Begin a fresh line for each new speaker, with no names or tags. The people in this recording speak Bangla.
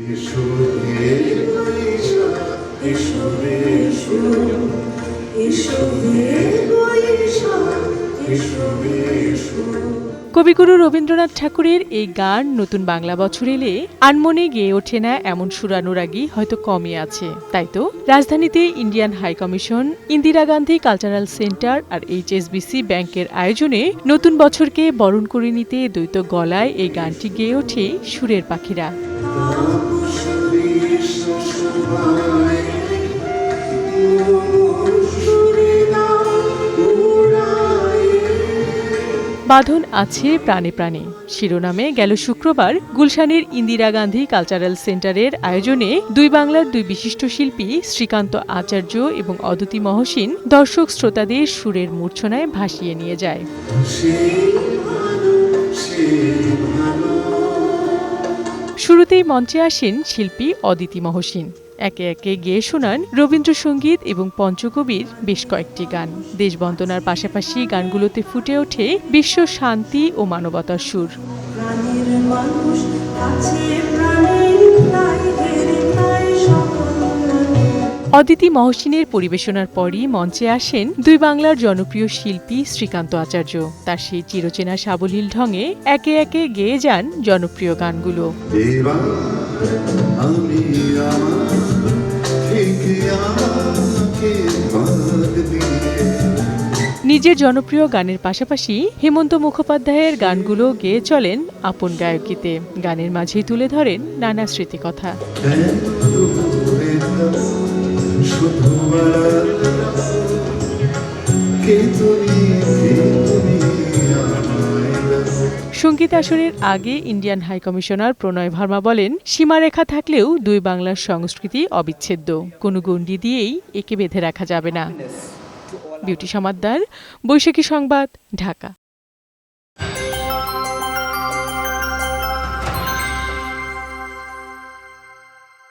এসো হে বৈশাখ, এসো রে এসো, এসো হে বৈশাখ, এসো রে এসো।
কবিগুরু রবীন্দ্রনাথ ঠাকুরের এই গান নতুন বাংলা বছর এলে আনমনে গেয়ে ওঠে না এমন সুরানুরাগী হয়তো কমই আছে। তাই তো রাজধানীতে Indian high commission, Indira Gandhi cultural centre আর HSBC ব্যাংকের আয়োজনে নতুন বছরকে বরণ করে নিতে দ্বৈত গলায় এই গানটি গেয়ে ওঠে সুরের পাখিরা। বাঁধন আছে প্রাণে প্রাণে শিরোনামে গেল শুক্রবার গুলশানের ইন্দিরা গান্ধী কালচারাল সেন্টারের আয়োজনে দুই বাংলার দুই বিশিষ্ট শিল্পী শ্রীকান্ত আচার্য এবং অদিতি মহসিন দর্শক শ্রোতাদের সুরের মূর্ছনায় ভাসিয়ে নিয়ে যায়। শুরুতেই মঞ্চে আসেন শিল্পী অদিতি মহসিন। একে একে গেয়ে শোনান রবীন্দ্রসঙ্গীত এবং পঞ্চকবির বেশ কয়েকটি গান। দেশবন্দনার পাশাপাশি গানগুলোতে ফুটে ওঠে বিশ্ব শান্তি ও মানবতার সুর। অদিতি মহসিনের পরিবেশনার পরই মঞ্চে আসেন দুই বাংলার জনপ্রিয় শিল্পী শ্রীকান্ত আচার্য। তার সেই চিরচেনা সাবলীল ঢঙে একে একে গেয়ে যান জনপ্রিয় গানগুলো। নিজের জনপ্রিয় গানের পাশাপাশি হেমন্ত মুখোপাধ্যায়ের গানগুলো গেয়ে চলেন আপন গায়কিতে। গানের মাঝেই তুলে ধরেন নানা স্মৃতিকথা। সঙ্গীত আসরের আগে ইন্ডিয়ান হাই কমিশনার প্রণয় ভার্মা বলেন, সীমারেখা থাকলেও দুই বাংলার সংস্কৃতি অবিচ্ছেদ্য, কোনো গণ্ডি দিয়েই একে বেঁধে রাখা যাবে না। বিউটি সমাদ্দার, বৈশাখী সংবাদ, ঢাকা।